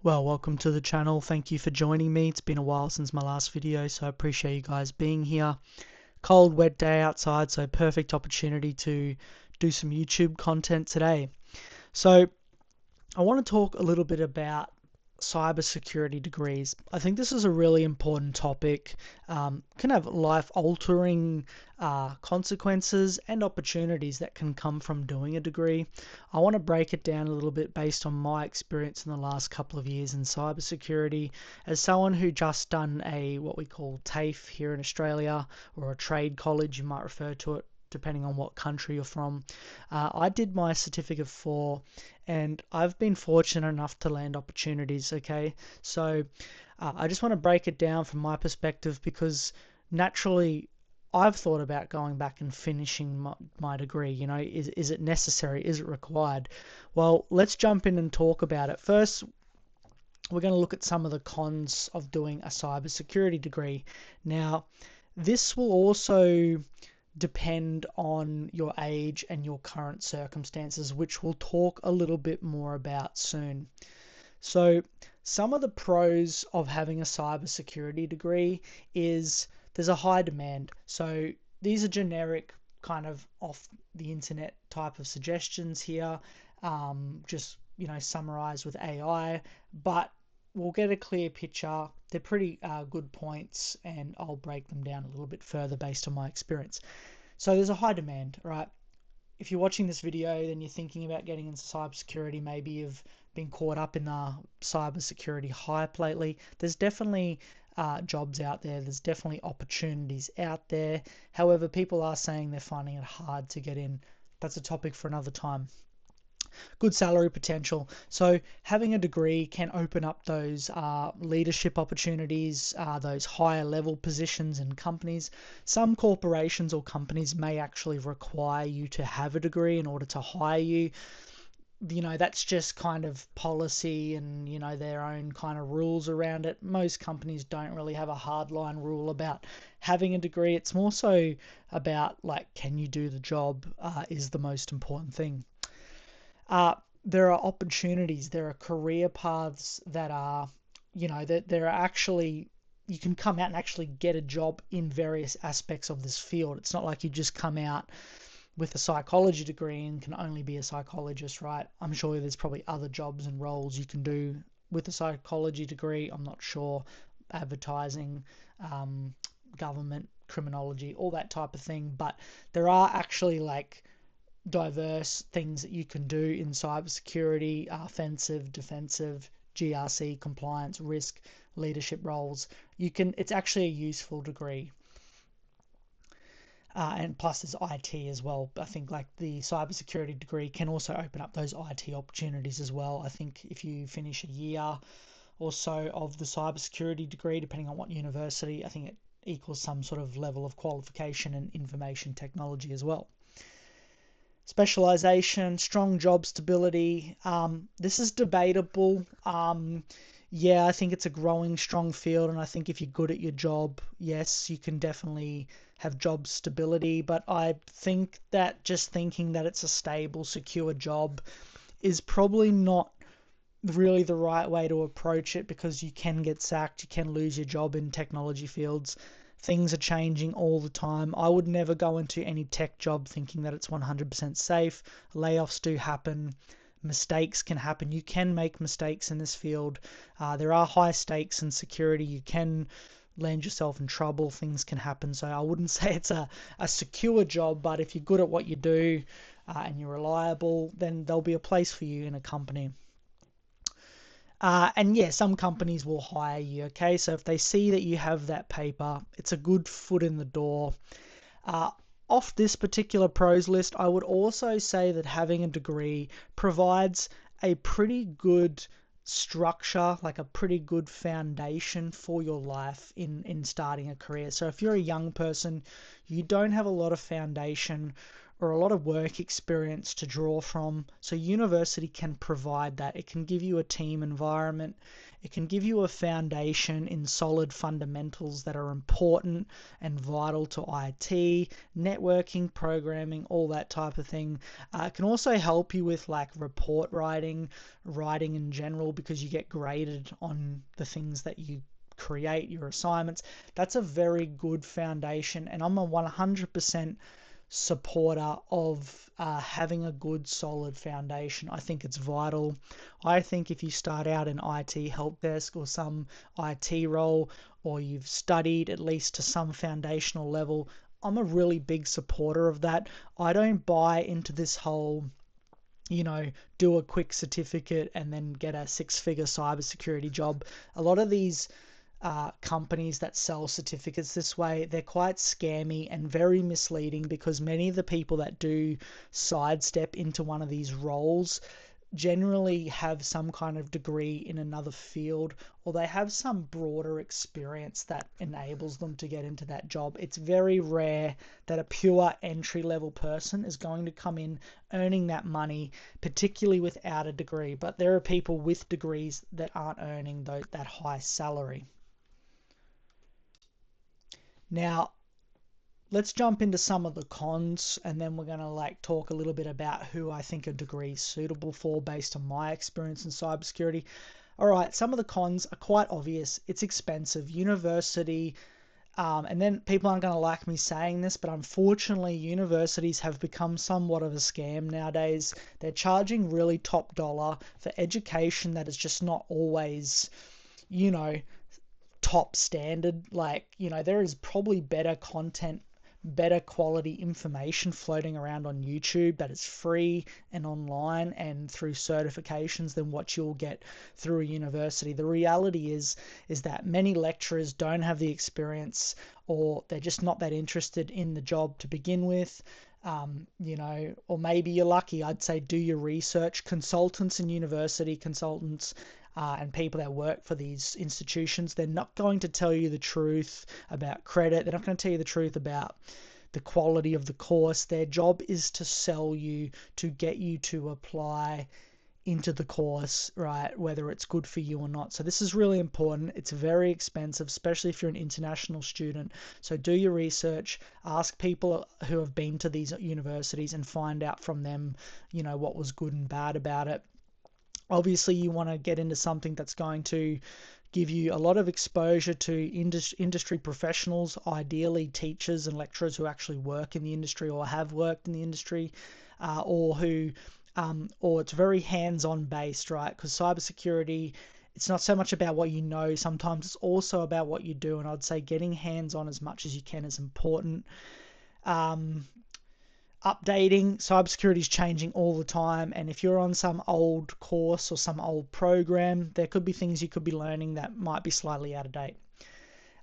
Well, welcome to the channel. Thank you for joining me. It's been a while since my last video, so I appreciate you guys being here. Cold, wet day outside, so perfect opportunity to do some YouTube content today. So I want to talk a little bit about cybersecurity degrees. I think this is a really important topic. Can have life-altering consequences and opportunities that can come from doing a degree. I want to break it down a little bit based on my experience in the last couple of years in cybersecurity as someone who just done a what we call TAFE here in Australia, or a trade college, you might refer to it depending on what country you're from. I did my certificate 4, and I've been fortunate enough to land opportunities. Okay, so I just want to break it down from my perspective, because naturally I've thought about going back and finishing my degree. You know, is it necessary? Is it required? Well, let's jump in and talk about it. First, we're going to look at some of the cons of doing a cybersecurity degree. Now, this will also depend on your age and your current circumstances, which we'll talk a little bit more about soon. So some of the pros of having a cybersecurity degree is there's a high demand. So these are generic, kind of off the internet type of suggestions here, just summarized with AI, but we'll get a clear picture. They're pretty good points, and I'll break them down a little bit further based on my experience. So there's a high demand, right? If you're watching this video, then you're thinking about getting into cybersecurity. Maybe you've been caught up in the cybersecurity hype lately. There's definitely jobs out there. There's definitely opportunities out there. However, people are saying they're finding it hard to get in. That's a topic for another time. Good salary potential. So having a degree can open up those leadership opportunities, those higher level positions in companies. Some corporations or companies may actually require you to have a degree in order to hire you. That's just kind of policy and, their own kind of rules around it. Most companies don't really have a hardline rule about having a degree. It's more so about, like, can you do the job is the most important thing. There are opportunities, there are career paths that are, that there are actually, you can come out and actually get a job in various aspects of this field. It's not like you just come out with a psychology degree and can only be a psychologist, right? I'm sure there's probably other jobs and roles you can do with a psychology degree. I'm not sure. Advertising, government, criminology, all that type of thing. But there are actually like diverse things that you can do in cybersecurity: offensive, defensive, GRC, compliance, risk, leadership roles. It's actually a useful degree. And plus there's IT as well. I think like the cybersecurity degree can also open up those IT opportunities as well. I think if you finish a year or so of the cybersecurity degree, depending on what university, I think it equals some sort of level of qualification in information technology as well. Specialization, strong job stability. This is debatable. Yeah, I think it's a growing, strong field, and I think if you're good at your job, yes, you can definitely have job stability. But I think that just thinking that it's a stable, secure job is probably not really the right way to approach it, because you can get sacked, you can lose your job in technology fields. Things are changing all the time. I would never go into any tech job thinking that it's 100% safe. Layoffs do happen. Mistakes can happen. You can make mistakes in this field. There are high stakes in security. You can land yourself in trouble. Things can happen. So I wouldn't say it's a secure job, but if you're good at what you do and you're reliable, then there'll be a place for you in a company. And yeah, some companies will hire you, okay? So if they see that you have that paper, it's a good foot in the door. Off this particular pros list, I would also say that having a degree provides a pretty good structure, like a pretty good foundation for your life in starting a career. So if you're a young person, you don't have a lot of foundation or a lot of work experience to draw from. So university can provide that. It can give you a team environment. It can give you a foundation in solid fundamentals that are important and vital to IT, networking, programming, all that type of thing. It can also help you with like report writing, writing in general, because you get graded on the things that you create, your assignments. That's a very good foundation, and I'm a 100% supporter of having a good solid foundation. I think it's vital. I think if you start out in IT help desk or some IT role, or you've studied at least to some foundational level, I'm a really big supporter of that. I don't buy into this whole, do a quick certificate and then get a six-figure cybersecurity job. A lot of these companies that sell certificates this way, they're quite scammy and very misleading, because many of the people that do sidestep into one of these roles generally have some kind of degree in another field, or they have some broader experience that enables them to get into that job. It's very rare that a pure entry level person is going to come in earning that money, particularly without a degree. But there are people with degrees that aren't earning that high salary. Now, let's jump into some of the cons, and then we're going to talk a little bit about who I think a degree is suitable for based on my experience in cybersecurity. All right, some of the cons are quite obvious. It's expensive. University, and then people aren't going to like me saying this, but unfortunately, universities have become somewhat of a scam nowadays. They're charging really top dollar for education that is just not always, top standard. There is probably better content, better quality information floating around on YouTube that is free and online and through certifications than what you'll get through a university. The reality is that many lecturers don't have the experience, or they're just not that interested in the job to begin with. Or maybe you're lucky. I'd say do your research. Consultants in university, and people that work for these institutions, they're not going to tell you the truth about credit. They're not going to tell you the truth about the quality of the course. Their job is to sell you, to get you to apply into the course, right? Whether it's good for you or not. So this is really important. It's very expensive, especially if you're an international student. So do your research, ask people who have been to these universities and find out from them, what was good and bad about it. Obviously, you want to get into something that's going to give you a lot of exposure to industry professionals, ideally teachers and lecturers who actually work in the industry or have worked in the industry, or it's very hands-on based, right? Because cybersecurity, it's not so much about what you know. Sometimes it's also about what you do, and I'd say getting hands-on as much as you can is important. Updating. Cybersecurity is changing all the time, and if you're on some old course or some old program, there could be things you could be learning that might be slightly out of date.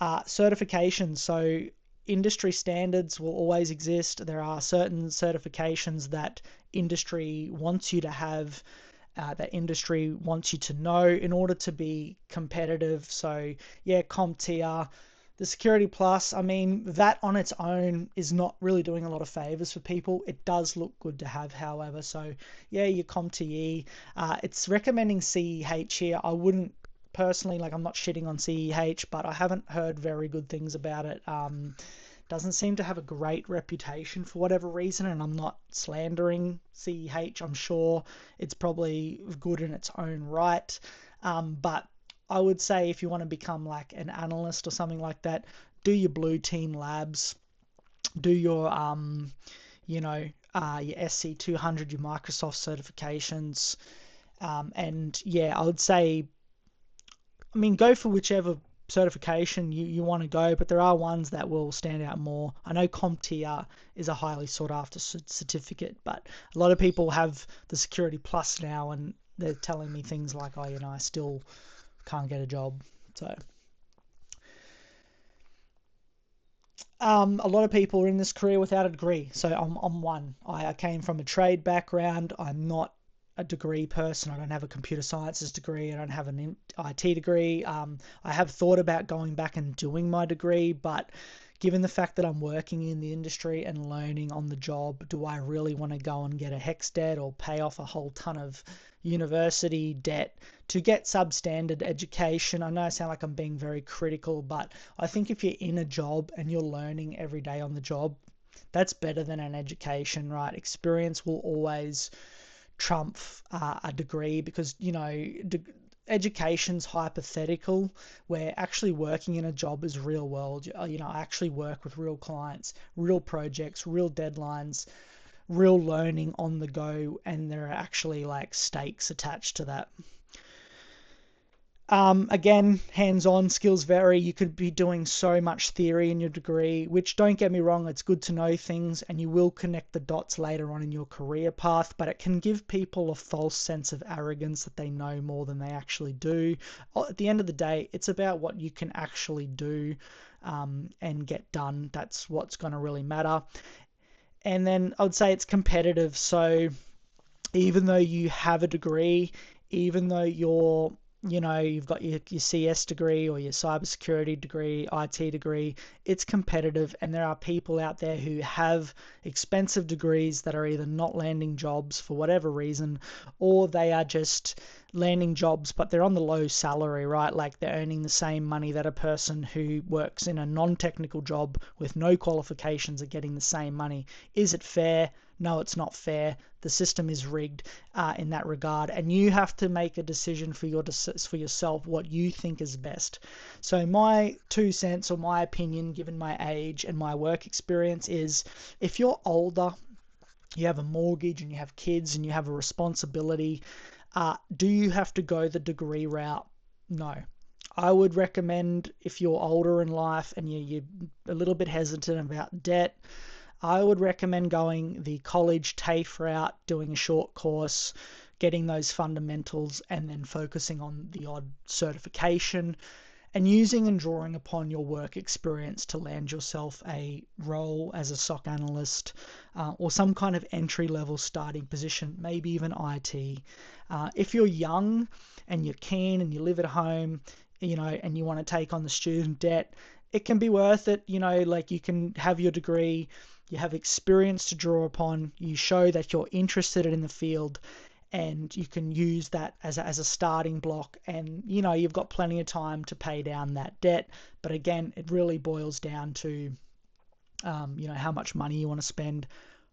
Certifications. So industry standards will always exist. There are certain certifications that industry wants you to have, that industry wants you to know in order to be competitive. So yeah, CompTIA. The Security Plus, that on its own is not really doing a lot of favors for people. It does look good to have, however. So, yeah, your CompTIA. It's recommending CEH here. I wouldn't personally, I'm not shitting on CEH, but I haven't heard very good things about it. Doesn't seem to have a great reputation for whatever reason, and I'm not slandering CEH. I'm sure it's probably good in its own right. But I would say if you want to become like an analyst or something like that, do your blue team labs, do your your SC200, your Microsoft certifications, and yeah, I would say, go for whichever certification you want to go, but there are ones that will stand out more. I know CompTIA is a highly sought after certificate, but a lot of people have the Security Plus now, and they're telling me things like, oh, I still can't get a job. So a lot of people are in this career without a degree. So I'm one. I came from a trade background. I'm not a degree person. I don't have a computer sciences degree. I don't have an IT degree. I have thought about going back and doing my degree, but given the fact that I'm working in the industry and learning on the job, do I really want to go and get a HECS debt or pay off a whole ton of university debt to get substandard education? I know I sound like I'm being very critical, but I think if you're in a job and you're learning every day on the job, that's better than an education, right? Experience will always trump a degree, because, you know, education's hypothetical, where actually working in a job is real world. You know, I actually work with real clients, real projects, real deadlines, real learning on the go, and there are actually like stakes attached to that. Again, hands-on skills vary. You could be doing so much theory in your degree, which, don't get me wrong, it's good to know things and you will connect the dots later on in your career path, but it can give people a false sense of arrogance that they know more than they actually do. At the end of the day, it's about what you can actually do and get done. That's what's going to really matter. And then I'd say it's competitive. So even though you have a degree, even though you've got your CS degree or your cybersecurity degree, IT degree, it's competitive, and there are people out there who have expensive degrees that are either not landing jobs for whatever reason, or they are just landing jobs but they're on the low salary, right? Like they're earning the same money that a person who works in a non-technical job with no qualifications are getting the same money. Is it fair? No, it's not fair. The system is rigged in that regard, and you have to make a decision for yourself what you think is best. So my 2 cents, or my opinion, given my age and my work experience, is if you're older, you have a mortgage and you have kids and you have a responsibility, do you have to go the degree route? No. I would recommend, if you're older in life and you're a little bit hesitant about debt, I would recommend going the college TAFE route, doing a short course, getting those fundamentals, and then focusing on the odd certification, and using and drawing upon your work experience to land yourself a role as a SOC analyst or some kind of entry-level starting position, maybe even IT. If you're young and you're keen and you live at home, and you want to take on the student debt, it can be worth it. Like, you can have your degree, you have experience to draw upon, you show that you're interested in the field, and you can use that as a starting block, and you've got plenty of time to pay down that debt. But again, it really boils down to how much money you want to spend.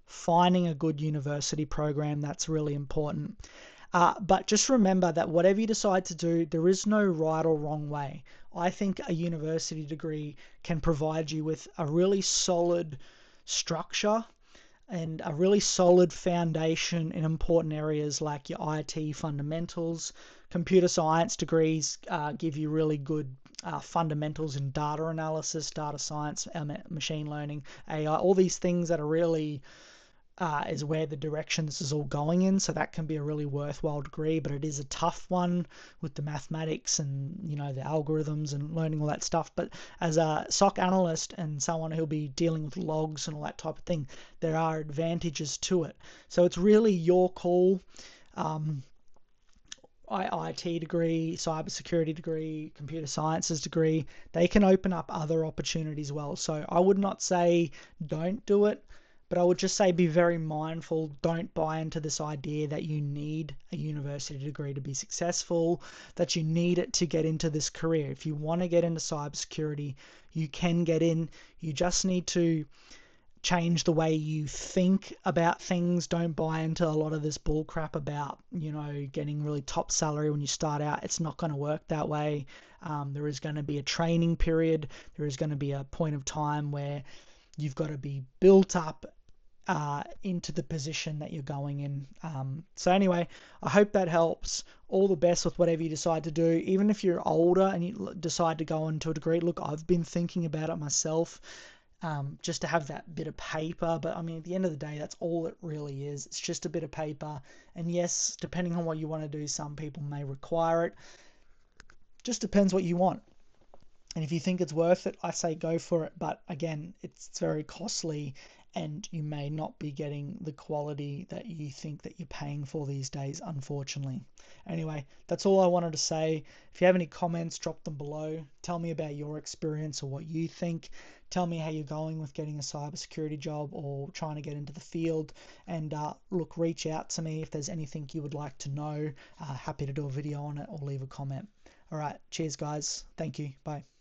Finding a good university program, that's really important. But just remember that whatever you decide to do, there is no right or wrong way. I think a university degree can provide you with a really solid structure and a really solid foundation in important areas like your IT fundamentals. Computer science degrees give you really good fundamentals in data analysis, data science, machine learning, AI, all these things that are really is where the direction this is all going in. So that can be a really worthwhile degree, but it is a tough one with the mathematics and the algorithms and learning all that stuff. But as a SOC analyst and someone who'll be dealing with logs and all that type of thing, there are advantages to it. So it's really your call. IT degree, cybersecurity degree, computer sciences degree, they can open up other opportunities well. So I would not say don't do it, but I would just say be very mindful. Don't buy into this idea that you need a university degree to be successful, that you need it to get into this career. If you want to get into cybersecurity, you can get in. You just need to change the way you think about things. Don't buy into a lot of this bull crap about, getting really top salary when you start out. It's not going to work that way. There is going to be a training period. There is going to be a point of time where you've got to be built up into the position that you're going in. So anyway, I hope that helps. All the best with whatever you decide to do. Even if you're older and you decide to go into a degree, look, I've been thinking about it myself, just to have that bit of paper. But I mean, at the end of the day, that's all it really is. It's just a bit of paper. And yes, depending on what you want to do, some people may require it. Just depends what you want. And if you think it's worth it, I say go for it. But again, it's very costly, and you may not be getting the quality that you think that you're paying for these days, unfortunately. Anyway, that's all I wanted to say. If you have any comments, drop them below. Tell me about your experience or what you think. Tell me how you're going with getting a cybersecurity job or trying to get into the field. And look, reach out to me if there's anything you would like to know. Happy to do a video on it or leave a comment. All right, cheers guys. Thank you. Bye.